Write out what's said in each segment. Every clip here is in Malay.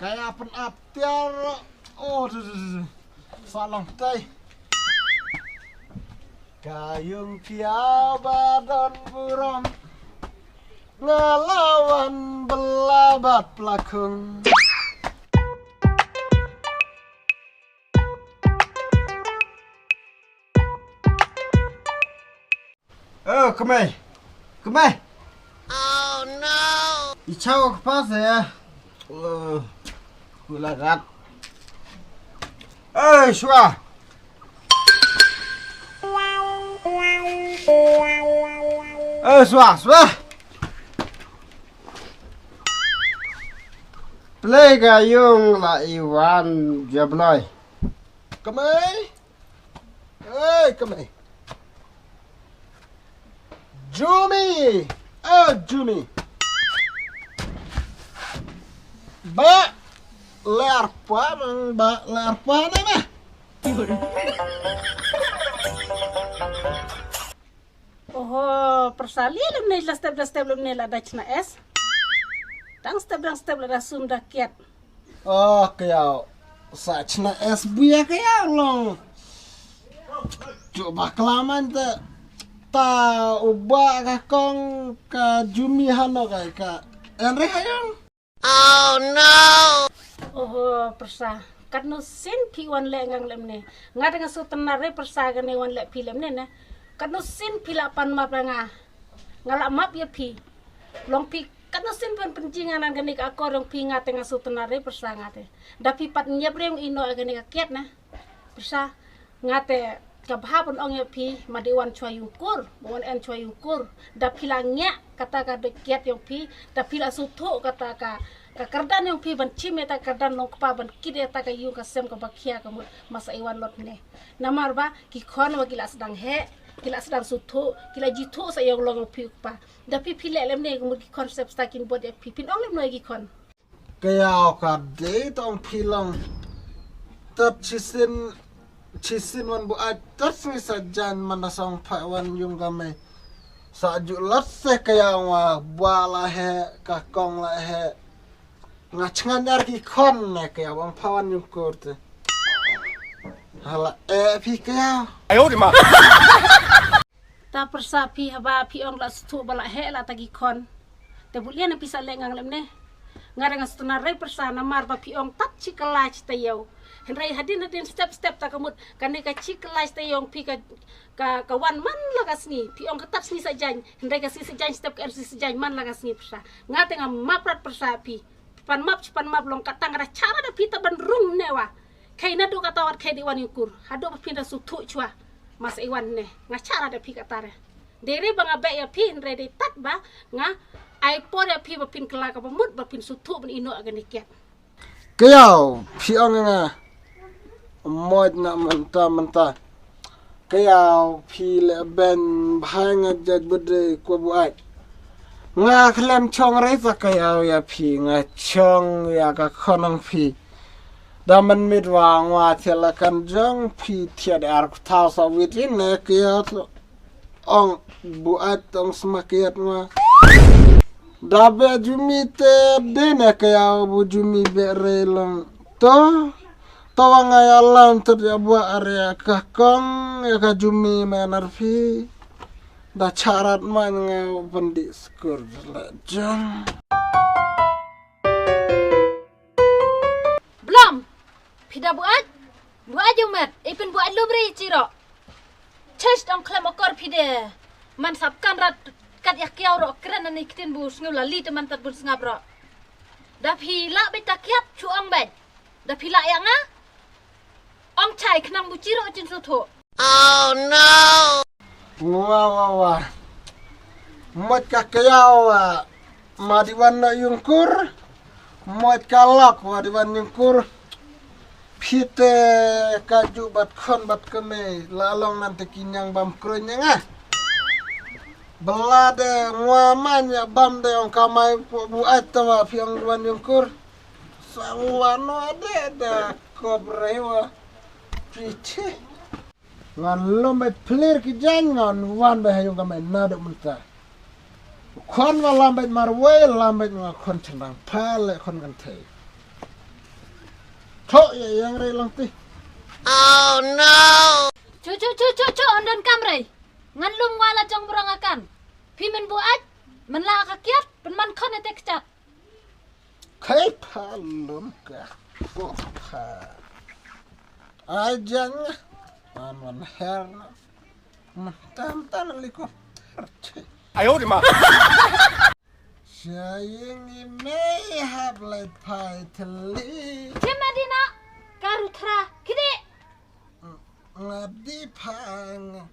Kayak penat tiar. Oh, salang tay. Kayung kiaw badan buron ngelawan belabat pelakung. Oh, kemai. Oh no. Ichau ke pas ya. Kulagat. Shua. Shua. Play gayung la iwan jabloi. Kemai. Kemai. Jumi. Jumi. Ba lerpa ni mah. Oh, persali lem ni step lem ni la dachna es. Dang step la sum da kyiad. Oh, kaya sa chna es buya kaya long. Coba kelaman ta ubah ka kong ka jumi hano ka enre hayang. Oh no. Oh, persa. Kanu sin pi wan le ngang lem ni. Nga dengan su tenare persa gane wan le pi lem ni na. Kanu sin pi la pan map nga. Ngala map ya pi. Long pi kanu sin pan penjingan gane ka ko rong pi nga tengah su tenare persa ngate. Dapi pat nyep rem ino gane ka kyiad na. Persa ngate kabha pun ong ya pi madiwan chwa yungkur, wan en chwa yungkur. Dapi la nya kata ka de kyiad yang pi, dapi la su tho kata ka kardan yang pi ban chim eta kardan long pa ban kid eta ka yung ka sem ka bakhia ka masa iwan lot ne namar ba ki khon wa kila sedang suthu kila jithu sa yang long pi pa da pi le lem ne gumur ki concept stakin bod ya pi pin ong lem no gi khon Kaya ka de tong pi long tap chisin wan bu at tat sa jan manasong pa wan yung game sa ju lat se kaya wa bala he ka kong la he ngachangan dar ki khon ne kaya bang pawan yung kurte hala pi kaya ayo di ma ta persa pi haba pi ong la stu bala he la ta gi khon te bulian pi sa le ngang lem ne ngara ngas tuna re persa na mar ba pi ong tat chikalach ta yo henrai hadin step ta kamut kan ka chikalach ta yong pi ka wan man la kasni pi ong katap sni sa jan henrai ka si jan step ka si jan man la kasni persa ngate ngam maprat persa pi pan map long katang ada cara da pita ban rung newa Kane do kata wat kai di wan yukur hado pinda su tu chwa mas iwan ne nga cara da pi katare dere banga be ya pin re de tat ba nga ai por ya pi ba pin kala ka pamut ba pin su tu ban ino aga ne kyiad kaya pi ong nga mod na manta kaya pi le ben bhanga jad bude ko buat nga khlem chong re sa kaya ya pi nga chong ya ka khonong pi daman midwa nga thela kan jong pi thiad ar thau sa witin ne kaya ong buat ong smakiat nga dabe jumi te dene kaya bu jumi bere long to nga ya lam ter ya bua area ka kong ya ka jumi menar pi da charat man nga bandi skur la jang Belum. Pida buat jumat ipin buat lubri ciro chest on klem okor pide man sapkan rat kat ya kiaw ro kren ani kitin bu ngula li teman tat bu ngabro da phila beta kyiad chuang ben da phila ya nga ong chai khnang bu ciro chin su tho oh no Wah. Mod ka kayaw madiwan na yungkur. Mod ka lak madiwan yungkur. Pite kaju bat khon bat keme lalong nanti kinyang bam kronya nga. Belade ngaman ya bam de ong kamai buat tawa piang wan yungkur. Sawano ada kobrewa. Pite ngan lombe pelir ki jan ngan wan be hayung kamai nado munta kon wa lambe marwe lambe nga kon cendang pale kon kan thei Thok yang rai lang ti. Cu, ondon kamre. Ngan lum wala jong berangakan. Pi men buat, men la ka kiat, pen man khon ete kcat. Kai pa lum ka. Ko pa. Ajang man her. Tam liko. 哎呦我的妈！ Sayang imei hablai phai thali. Jemadina karutra kide. Ngadi phang.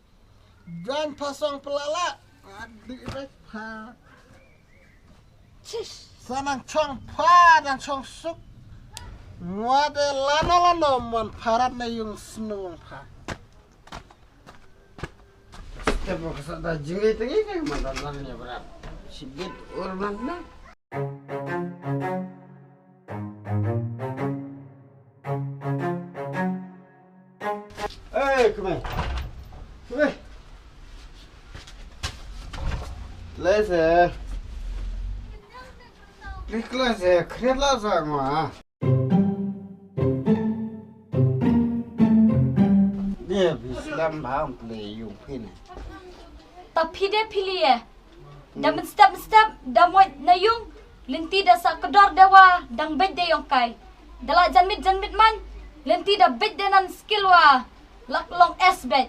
Dan pasang pelala. Ngadi rek pha. Cish. Sanang chong pha dan chong suk. Ngade lano mon parat na yung snung pha. Tapi kesada jingit lagi kan mantannya berat. Sibit orang nak. Kemai. Lese. Ikhlas kerja sama. Dia Islam bang play yung pin. Tapi dia pilih ya. Dan mestap dan moy na yung lenti da sa kedor dewa dang bed de yung kai. Dala janmit man lenti da bed de nan skill wa lak long s bed.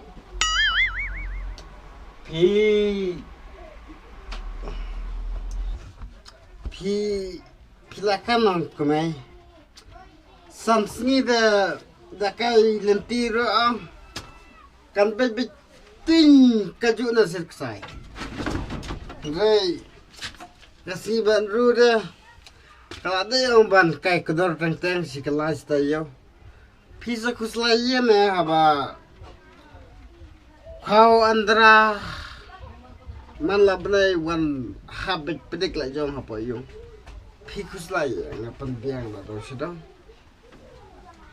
Pilakan ang kumay. Samsni da kay lenti ro kan bed ting kaju na sirksai. Ray, kasi ban ruda. Kalau ada yang ban kai kedor teng si kelas tayo. Pisa kuslaya me haba. Kau andra man lablay wan habit pedik la jong apa yung. Pi kuslaya ngapan biang la do sedang.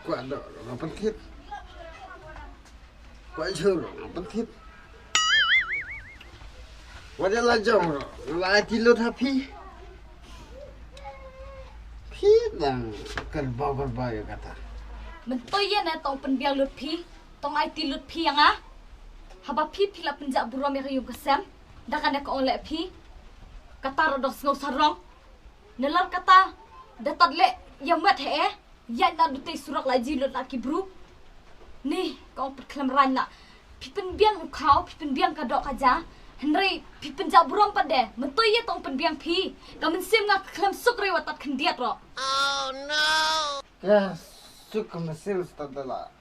Ku ada ngapan kit. Ku ajur ngapan kit. Wadah lajong, lai tilut hapi. Pi dang kerbau ya kata. Mentoy na tong penbiang lut pi, tong ai tilut pi yang ah. Haba pi pila penjak buram yang yung kesem, dah kan ko oleh pi. Kata rodok ngau sarong. Nelar kata datat le yang mat he, ya na dute surak laji lut nak kibru. Nih, kau perkelam ran nak. Pi penbiang kau, pi penbiang kadok aja. Henry, pi penjak buram pada, mentoy ya tong penbiang pi. Kamen sim ngak kelam sukri watat kendiat ro. Oh no! Ya, suka mesin setelah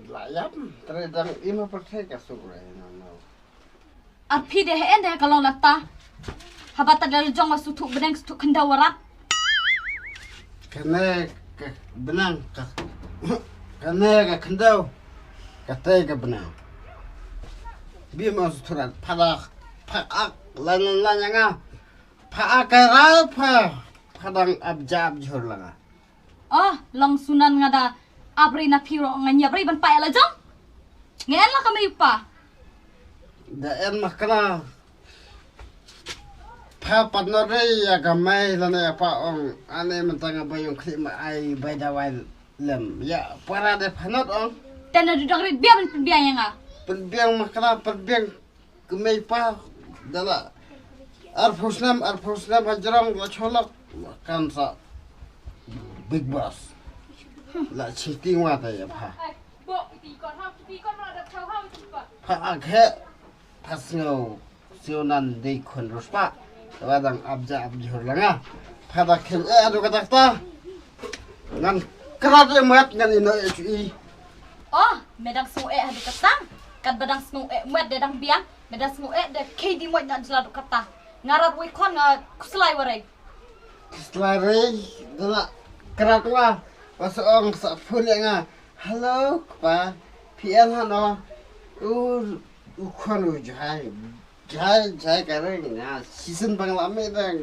layam, terhadap 5% kasur no. Arpi deh ende kalau lata. Habata dari jong wasu tuk benang tuk kendawarat. Karena benang karena kendau kata ke benang. Biar masuk turan pada pak lan pak keral padang abjab jor langa. Oh, long sunan ngada abri na piro nganya bri ban pa ala jong. Ngel la kami pa. Da en makna pa padnore ya gamai lana pa ong ane mentanga bayong klima ai baidawai lem ya para de panot ong. Tena duduk ri biar ban biang nga. Perbiang makna perbiang gemai pa dala arfusnam hajram la cholak kan sa big boss la chiting wa ta ya pa pa aghe pasngo sionan de kon ruspa wadang abja abjur langa pada kel adu kata ta ngan kerate mat ngan ino hui. Oh, medang suwe hadu katang. Kat badang snu muat dedang biang, medang snu de kedi muat nak jeladu kata. Ngarat wi kon kuslai warai. Kuslai dala keratwa wasong sa phone nga. Hello, pa. PL hano. Kon jai kare na season panglame dang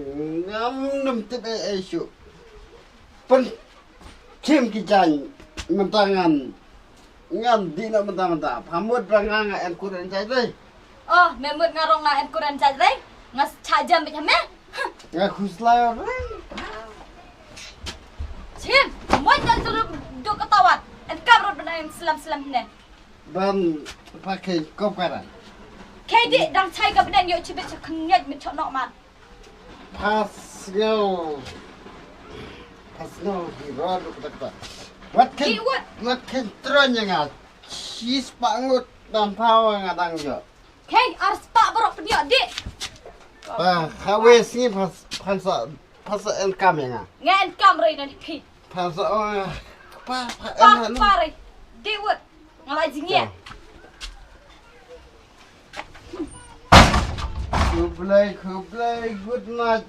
ngam tipe isu. Pen kim kijan mentangan ngam di na menta pamut ranga en kuren jai dei. Oh, memut ngarong na en kuren jai dei. Ngas chajam be me. Nga kuslai ore. Chin, muat nak jeladu duk yang selam-selam ni. Ban pakai kop kan. Kedi dang cai ka benda yo cibet kengnyat mit chok nok man. Pas ngau hiro dekat. Wat kan tronya ngat. Sis pangut dan pau ngadang jo. Kei ars pak berok pendiak dik. Kawe sini pas enkam ya. Ngan kamera ni ki. Pas apa Pare. Dik wut. Ngalai jingnya. Kublai good night.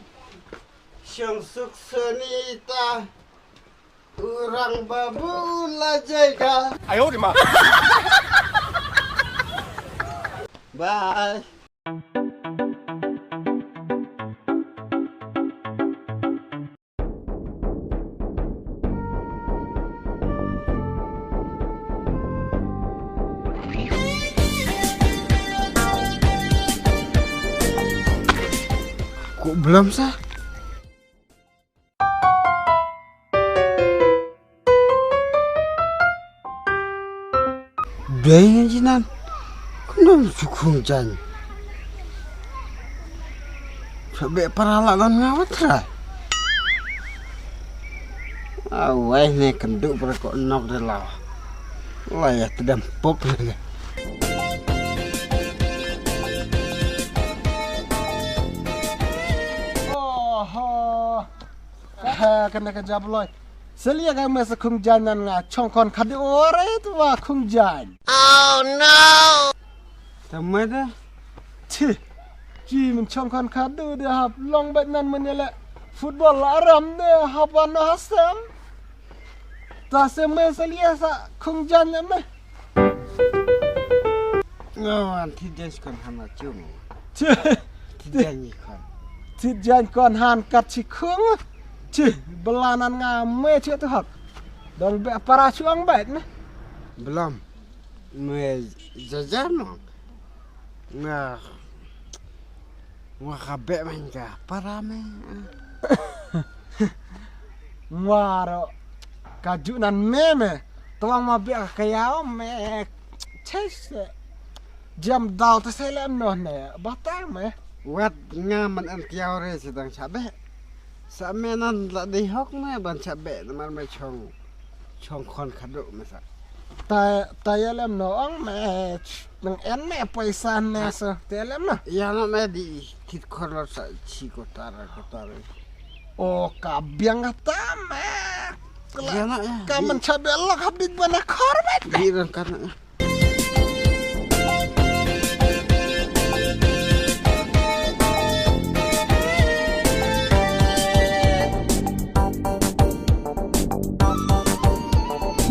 Syang suksenita. Orang babu lajaika. 哎呦我的妈！ Bye. Kok belum sah? Biang jinan. Kenapa sukung jan? Sampai peralahan ngawat lah. Awai ni kenduk berkok nok de law. Lah ya terdempok lagi. Oh, kena kerja beloi. Selia kau masa kung janan lah, congkon kade orang itu wah kung jan. Oh no! Tamai dah. Cih, men congkon kade dia hap long batnan menyelak football aram dia hap anu hasam. Tak semai selia sa kung jan meh. Ngawan tidak sekan hana cung. Cih, Tidak ni kan. jan kon han kat si kung. Cih, belanan ngame cik tu hak. Dan be para cuang baik meh. Belum. Me jajan no. Ngah. Ngah kabek main ka. Parame. Ngaro kajunan meme. Tuang ma be kaiaw me. Cih. Jam dal tu selam noh ne. Batai meh. Wat ngaman an kiaw re sedang cabek. Samenan la di hok me ban cabek teman me chong kon kaduk masa. Tayalem no ang me. Nang en me paisan ne so. Tayalem no. Ya no me di kit korlo sa chi kotara. Oh, biang kata me. Ya no ya. Kaman cabek lak habis bana korban. Di ran kana.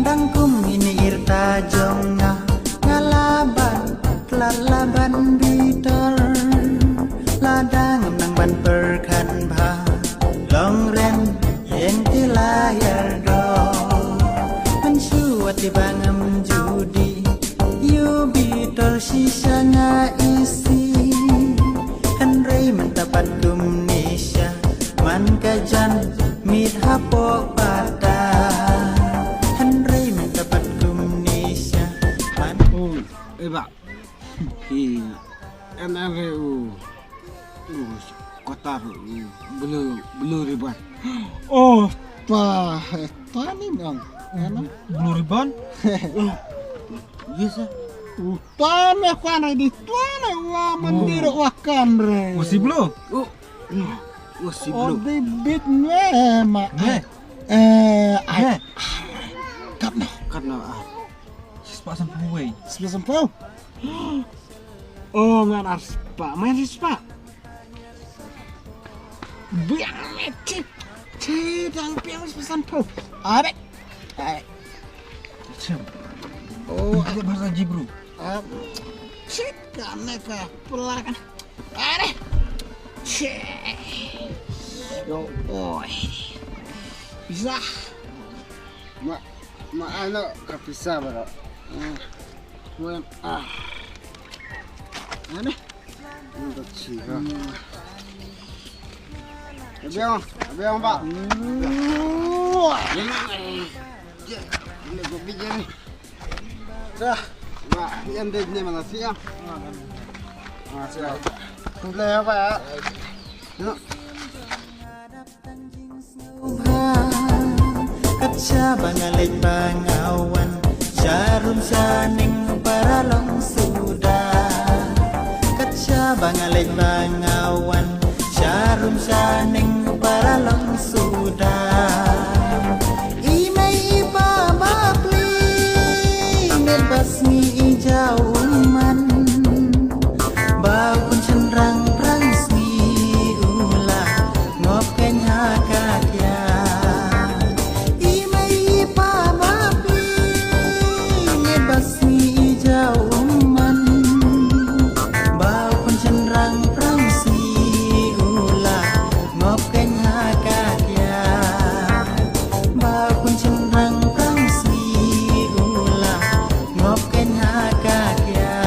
Dangkum ini irta jonga ngalaban kelalaban bitor ladang nang ban perkan ba long ren yen tilayar do mensuat bangam judi yu bitor sisanya isi henry mentapat kumnisha man kajan mit hapok pada Eba. Hi NRU. Kotar blue ribbon. Oh, tani nang. Blue ribbon? Yes. Tani kana di tani wa mandiro wa kanre. Masih blue? Wasi Oh, blue. di bit me ma. Karena Pak Sampuway. Sempau. Oh, ngan arspa, main rispa. Biang mecik. Cedang biang sempau. Arek. Siap. Oh, Ada bahasa Jibru. cik kane ka pelar kan. Arek. Cek. Yo, boy. Bisa. ma ano kapisa bro. Wen Ane? Untuk ciga. Abiang Pak. Wah. Ini gue bikin. Dah. Wah, yang dia ni mana sih ya? Siap. Boleh apa ya? Yuk. Kaca bangalit bangawan jarum saning paralong sudah. Kaca bangalit bangawan jarum saning paralong sudah. Imei baba phlim basmi ijauman bau cenderang prangsmi ulah ngop kenya kakya. Imei baba phlim basmi ijauman bau cenderang prangsmi ulah ngop kenya kakya. Bau cenderang prangsmi ulah ngop kenya kakya.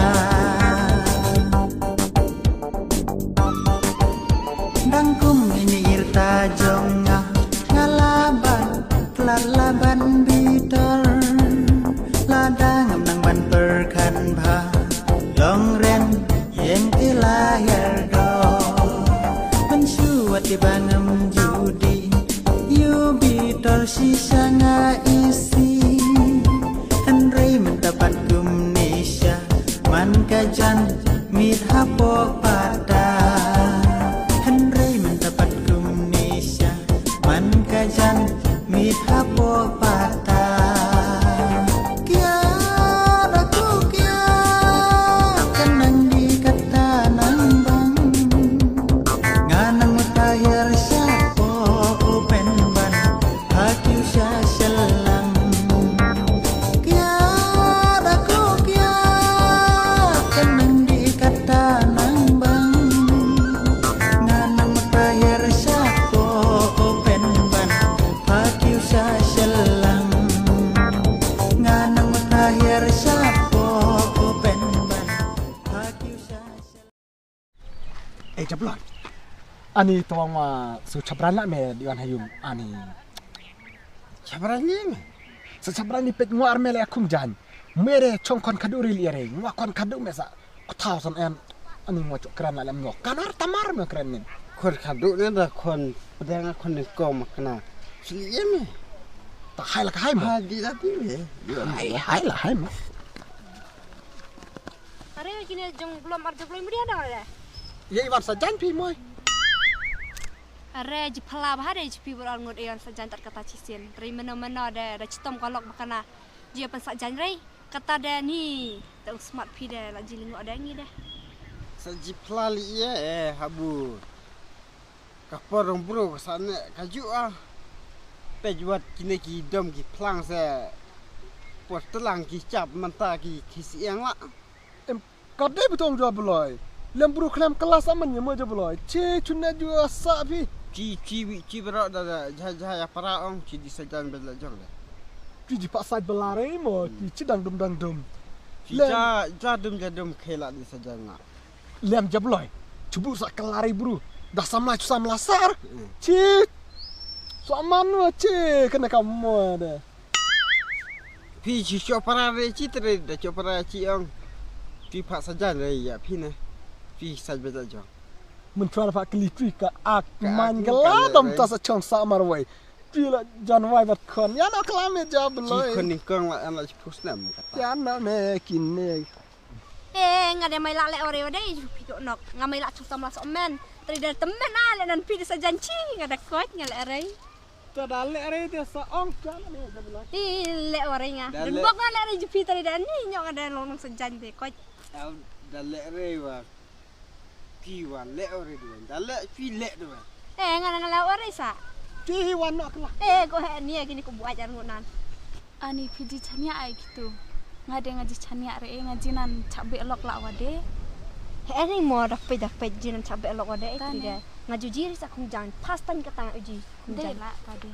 Dangkum ini irta jonga ngalaban lalaban bitor ladang nang ban perkan bha long ren yang tilahir do mensuat di bangam judi you bitor shisanga isi henry mendapat kumnisha man kajan mit hapok pada henry mendapat kumnisha man kajan mit hapok pada kyiad aku kyiad kenang di kata nambang nganang mutahir syapo upen ban haki syaselang kyiad aku kyiad kenang di kata nambang nganang mutahir syapo upen ban haki syaselang nganang mutahir syapo upen ban haki syaselang. Jablon. Ani tuang suchabran la me diwan hayum ani. Siapa ni? Suchabran ni pet nguar mele akum jan. Mere chongkon kaduri liere ngwakon kadu mesa. Kutausan en ani ngwacok kran la ngok. Kanar tamar me kran ni. คนขับดุนี่แต่คนแสดงว่าคนหนึ่งกองมาขนาดเฉลี่ยไหม Ta hai la ka hai mo. พาดีแล้วพี่เลย Hai la hai mo. Are kini jong belum arjo belum dia dah ada. Ye iwan sajan pi moy. Are jepala bah ada jepi beral ngut ian sajan tak kata cisin. Ri mana ada citom kolok makana. Dia pen sajan rai. Kata ada ni. Tak smart pi dah la jiling ada ngi dah. saji pelali ya habu kaporong bro sana kaju pejuat kini ki dom ki plang se pot telang ki cap menta ki siang la Kadai betul jawab belai. Lemburu kelam kelas aman ya mau jawab belai. Cuna jua sapi. ci berak dah jaya Pariong ci di sajan bela jong dah. Ci pak sai belare mo. Ci dang dum. Ci jadum khela di sajan ngak. Lem jawab belai. Cubu sak kelari bro. Dah samla cu samla sar. Ci. Soaman wa ci kena kamu ada. Pi ci chopara re ci tere dah chopara ci ong. Pi pak sajan re ya pi ne. Pi saj bela jong. Mencual pak kelitri ka ak man gala dom tas chong samar wai. Pila jan wai bat kon. Ya nak kelame jawab Ci belai. kon ni kong la an la ci pusnam kata. Ya nak me kini. Ngada mai lak lek ore ode ju pidok nok. Ngamai lak cu samla sok men. Tadi dari temen ale nan pi desa janci ngada kot ngalek ore. Tada lek re dia saong jalan ni jawab belai. Lek ore nga. Dan bok ngalek ore ju pi tadi dan ni nyok ada lonong sejan be kot. Dah lek re wa. Pi wa lek ore tu. Dah lek pi lek tu. Ngada ngalek ore sa. Ci wan nak kelah. Ko he ni kini ko buat jar ngunan. Ani piji chania ai gitu. Ngade ngaji chania re ngajinan cabe lok lak wade. He ni mo dapat jinan cabe lok wade itu dia. Ngaju jiri sa kung jan pastan kata uji. Dai la wade.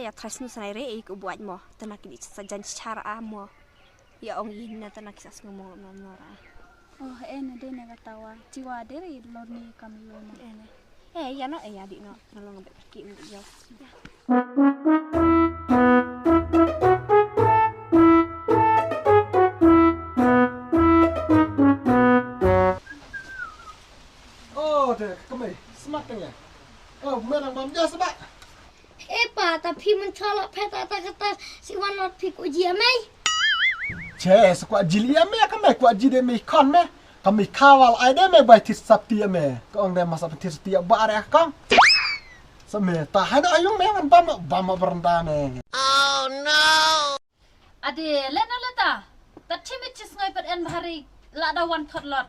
Ya tras nu sanai re ko buat mo. Tanak ni sajan cara amo. Ya ong ina tanak sas ngomong nora. Oh nade ne katawa. Jiwa dere lorni kami lona. Ya no ya di no. Nolong ngabek pergi untuk jauh. merang bamja sebab. Pa, tapi mencolok peta kata si wan lot pi uji amai. Che, sekuat jilia me kami kuat jide me kon me. Kami kawal ai de me bai tis sapti me. Kong de masa tis tiap bare kong. Same tahan ayung me kan bam berentane. Oh no! Ade, lena leta. Tachi micis ngai pat en bahari lada wan thot lot.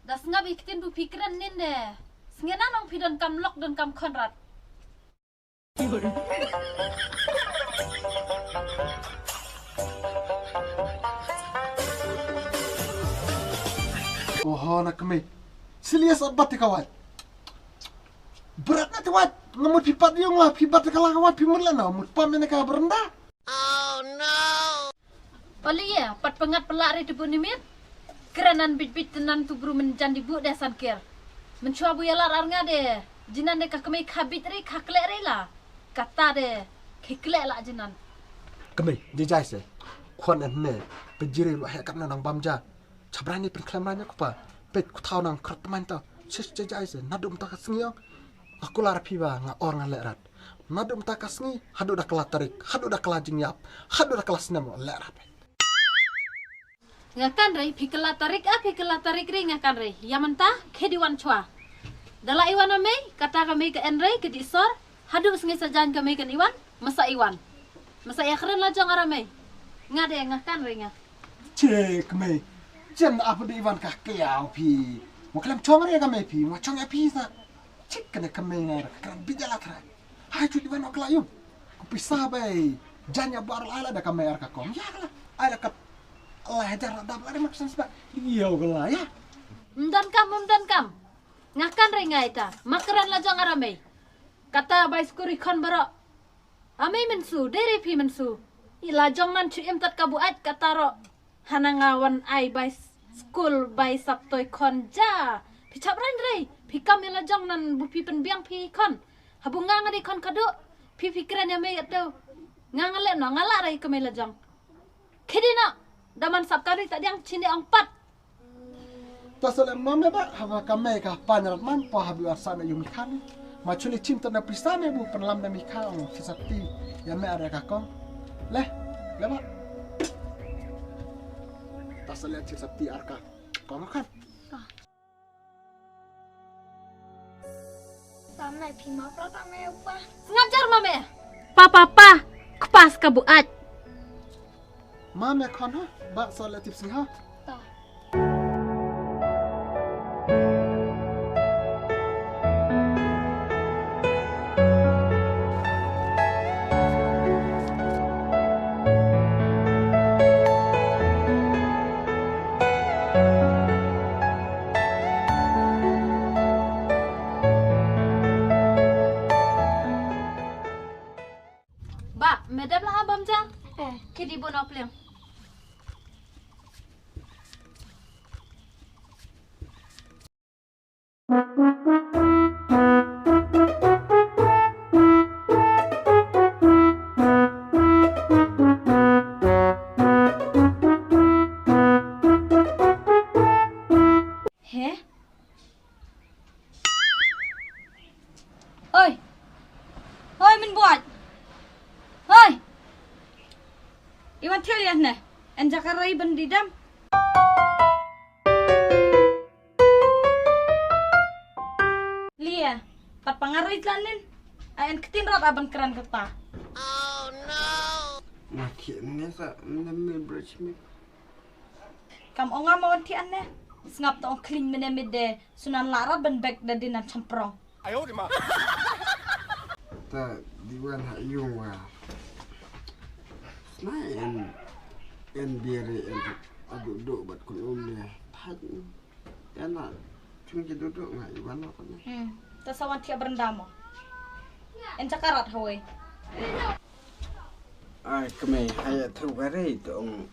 Das ngab ikitin bu pikiran nin de. Sengena nong pidan kam lok dan kam konrat. Oh nak kami. Serius abat kawan. Berat nak kawan. Ngamut pipat yung lah. Pipat kalah kawan. Pimut lah nak. Mut pam yang nak berendah. Oh no! Pali ya, pat pengat pelari di bunimit. Kerenan bit-bit tenan tu buru menjan dibu deh sankir. Mencuba bu yalar arnga deh. Jinan deh kakami kabit ri kaklek ri lah. Kata deh, kiklek lah jinan. Kami, jejai se. Kuan en ne. Pejiri lu hakat nang bamja. Cabrani pen klamranya ku pa. Pet ku tau nang krot teman tau. Sis jejai se. Nadum tak sengiang. Aku lar piba nga or nga lerat. Nadum tak sengi. Hadu dah kelah tarik. Hadu dah kelah jingyap. Hadu dah kelah senam lerat. Ngakan ri pikela tarik ri ngakan ri. Yamantah kediwan chua. Dala iwan amei kata kami ke enrei ke disor. Hadu sengi sajan kami ke iwan. Masa iwan. Masa yakhren lah jong aramei. Ngade ngakan ri nga. Cek kami. Jen apa di iwan kah kiaw pi. Mau kelam chong ri kami pi. Mau chong ya pi sa. Cek kena kami ngar. Keram bijala terai. Hai tu iwan ok layum. Ku pisah bay. Janya baru ala dah kami ar kakom. Ya lah. Ala kat Allah ajar dah ada maksud sebab. Iya lah ya. Mdan kam. Ngakan ri ngaita. Makaran lah jong aramei. Kata bais kuri kon barok. Amei mensu, dere pi mensu. Ila jong nan cuim tat kabuat kata ro. Hanangawan ai bais school bai saptoy kon ja. Pi capran rei. Pi kam ila jong nan bu pi pen biang pi kon. Habu nganga di kon kadu. Pi pikiran ya mei atau. Nganga le no ngala rei kemela jong. Kedi no. Daman sapkari tak diang cinde ang pat. Tasal mame ba hava kame ka panrat man pa habi arsana yung kan. Maculi cinta na pisane bu penlam na mikang sesakti ya me are kakong. Leh, ba. Tasal ya sesakti arka. Kau makan. Sampai pima prata mewah. Ngajar mame. Pa. Kupas kabuat. Mame kon ha. Ba soal tips ni ha. Ba, medap lah abam jang. Kedi bon opleng. Oi min buat. Hoi. Iwan tiu ya ne. En jakarai bendidam. Lia, pat pangarai tlanin. Ayan ketin rat aban keran keta. Oh no! Makin sa namil brachmi. Kam onga mau ti anne. Sngap to clean menemide sunan lara ben bek dadinan champrong. 哎呦我的妈！ Ta diwan ha yung wa. Na en biere en adu bat kun ne. Tan yana chung ji duduk ngai wan ko ne. Tasawan tia berendamo. En cakarat hoi. Ai keme haya thu bare tong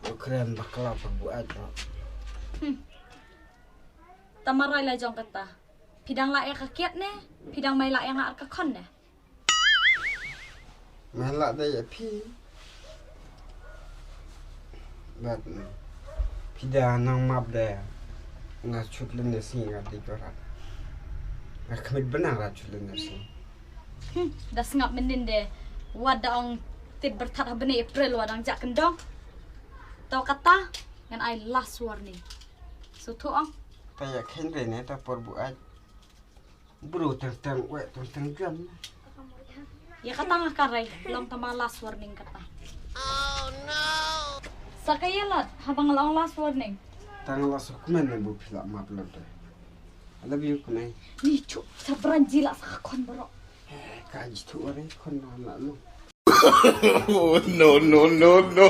ukren bakla buat. Tamarai la jong kata. Pidang la ka kiat ne, pidang mai la yang ar ka kon ne. Malak da ya pi. Bat pida nang map da nga chut len de singa di korat. Kami benar lah culen nasi. Dah sengap menin deh. Wadang tid bertat habene April wadang jak kendong. Tahu kata ngan I last warning. So tu ang. Taya Kane ni tak perbuat. Bro tentang wet tentang jam. Ya kata ngakarai, long tama last warning kata. Oh no! Sakayalat, habang long last warning. Tanggal lasuk mana bu pila ma pelot. I love you kunai. Ni cuk, sabran jila sakon bro. Kaji tu orang kon nak lu. Oh, no, no, no, no.